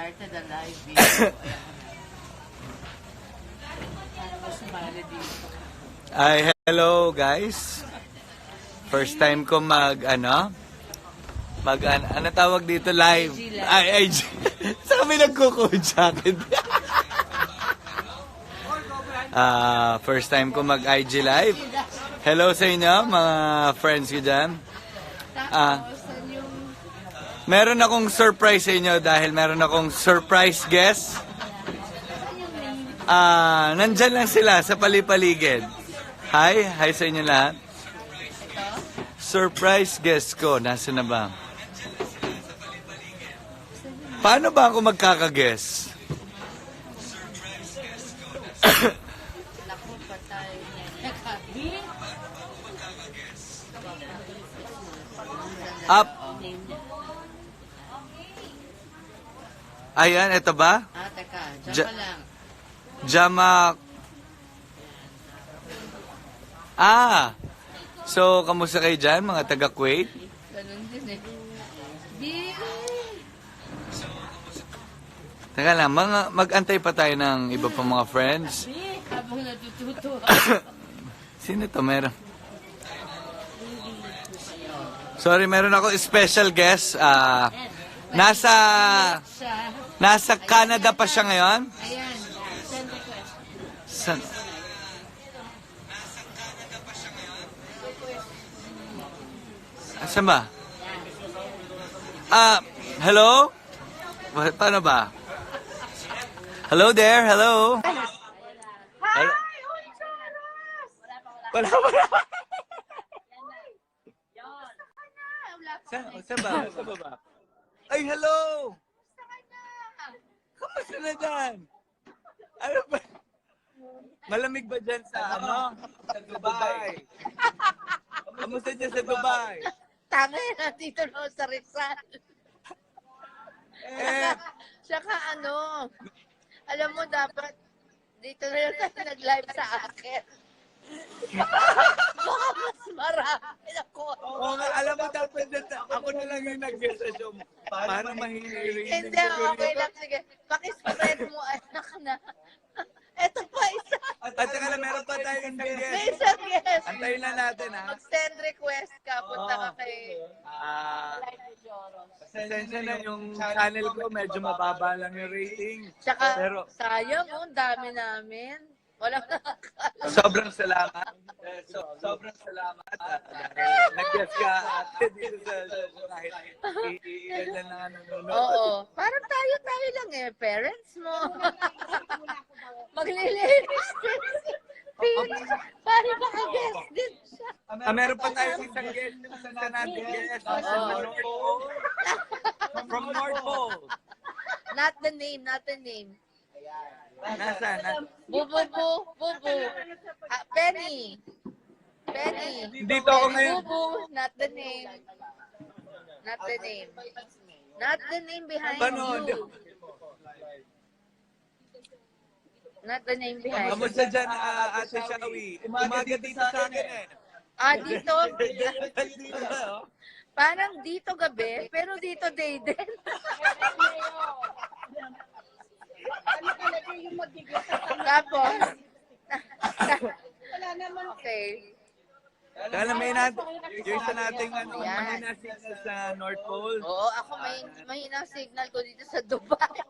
started a live video. Sumali dito. Ay, hello guys. First time ko ano tawag dito live. IG live. Ay, IG. Sa kami nagko-code jacket. First time ko mag-IG live. Hello sa inyo, mga friends ko dyan. Meron akong surprise sa inyo dahil meron akong surprise guest. Nandyan lang sila sa palipaligid. Hi sa inyo lahat. Surprise guest ko, nasa na ba? Paano ba ako magkakaguess? Naku, patay. Up. Ayan, ito ba? Teka. Diyan Ja- ka lang. Jamak. So, kamusta kayo dyan, mga taga-Kuwait? Ganun din eh. Di. Teka lang, mag-antay pa tayo ng iba pang mga friends. Habang natututo. Sino to? Meron. Sorry, meron ako special guest. Nasa Canada pa siya ngayon. Ayan. Send request. San? Asan ba? Hello? Paano ba? Hello there, hello? Hi! Wala. Saan ba? Ay, hello! Kamusta na dyan? Ano ba? Malamig ba dyan sa Sa Dubai? Kamusta dyan sa Dubai? Tangay na dito no sa Rizal. Saka alam mo dapat dito na lang tayo nag-live sa akin. Baka mas marami ako. Oo nga, alam mo dapat ako na lang yung nag-guest sa show mo. Para mahihiri. Hindi, okay lang. Sige, pakispread mo. Anak na. Eto pa isa. At saka na meron pa tayong isang May guest. isang guest. Antayin na natin, ha? Mag-send request ka. Punta ka kay Ah, Live ni Joros. pasensya na yung channel ko, medyo mababa lang yung rating. Tsaka, Pero sayang ang dami namin. Walang nakakala. sobrang salamat. Sobrang salamat. Nag-guest ka ate dito sa kahit ilan na nanonood. Oo. Parang tayo lang eh. Parents mo. Maglilinis din. Parang maka-guest din siya. Meron pa tayong isang guest sa natin guest. From North Pole. Not the name. Nasaan? Bubu. Penny. Dito ako ngayon. Bubu, not the name. Not the name behind Paano? you. Not the name behind you. Kamusta dyan, Ate Shawi? Umaga dito sa akin eh. Dito. Dito, oh. Parang dito gabi, pero dito day din. Tapos, wala naman. Okay. Kaya may yung isa nating mahina signal sa North Pole. Oo, ako mahina signal ko dito sa Dubai.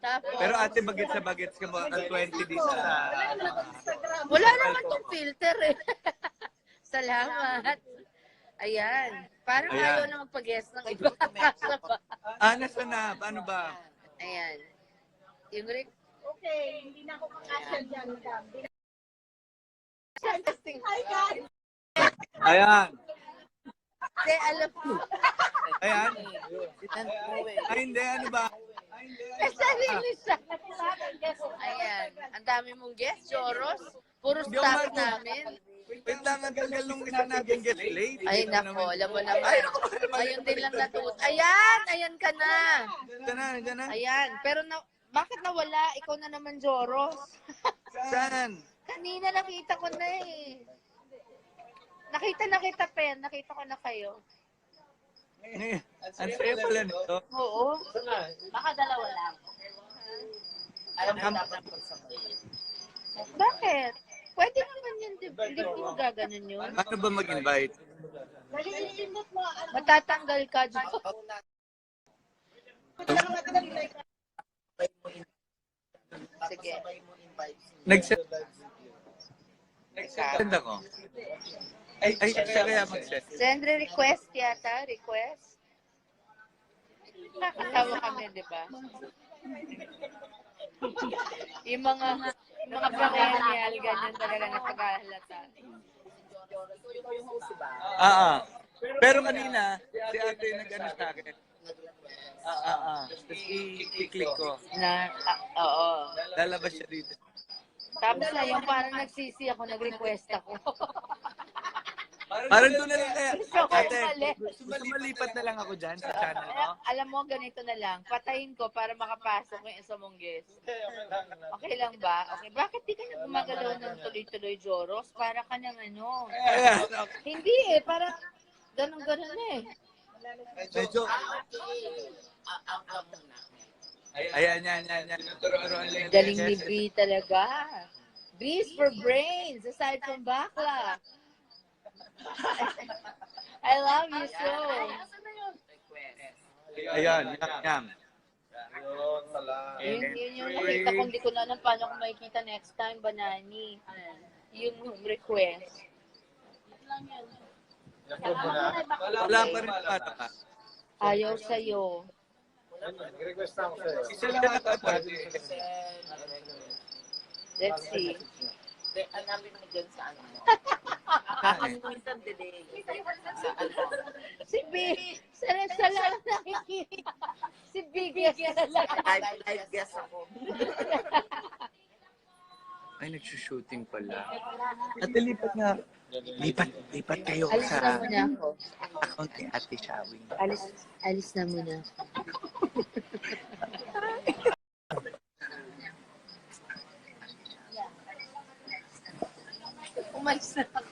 Tapos, Pero ate, bagets ka mo ang 20 dito sa... wala naman tong filter eh. Salamat. Ayan. Parang Ayan. ayaw na magpag-guess ng iba. Nasa na? Paano ba? Ayan. Yung Okay, hindi na ako makasya dyan. Hi guys! Ayan. Kasi alam mo, Ayan. Ay, hindi. Ano ba? may sarili siya. Ayan. Ang dami mong guest, Joros. Puro Hindi ako staff marunong. namin. Wait lang, ang gagal nung isa natin get late. Ay, nako. Alam mo naman. Ay, naku. Ayun din lang natut. Ayan! Ayan ka na. Diyan na. Ayan. Pero bakit nawala? Ikaw na naman, Joros. Saan? Kanina nakita ko na eh. Nakita, Pen. Nakita ko na kayo. Ang saya pala nito. Oo. Baka dalawa lang. Alam mo dapat Bakit? Pwede naman yun, di ba? Hindi mo gaganon yun. Paano ba mag-invite? Nalilindot mo. Matatanggal ka dyan. Sige. Nag-send ako. Ay, siya kaya mag-send. Send request yata, request. Nakakatawa kami, di ba? Yung mga perennial, ganyan talaga na paghahalata. Pero kanina, si ate nag-ano sa akin. Tapos i-click ko. Oo. Lalabas siya dito. Tapos na yung parang nagsisi ako, nag-request ako. Parang doon na lang kaya. Gusto ko Ate, mali. gusto malipat na lang ako dyan sa channel mo? Alam mo, ganito na lang. Patayin ko para makapasok yung isa mong guest. Okay lang ba? Okay. Bakit di ka na gumagalaw ng tuloy-tuloy, Joros? Para ka ng ano. Ayan. Hindi eh. Parang ganun-ganun na eh. Medyo. Ayan. Turuan lang yung Galing ni guest. B talaga. B's for brains, aside from bakla. I love you so. Ayan, yam. Yun yung nakita ko. Hindi ko na alam paano ko makikita next time, Banani. Yung request. Wala pa rin para ka. Ayaw sa'yo. Isa lang ata pwede. Let's see. Hanapin mo dyan sa ano mo. Minsan delay. Si B, sa lang nakikita. Si B, guess na lang. Live guest ako. Ay, nagsushooting pala. At lipat nga. Lipat kayo Alis na sa muna ako. account ni Ate Shawing. Alis na muna ako. Umalis na ako.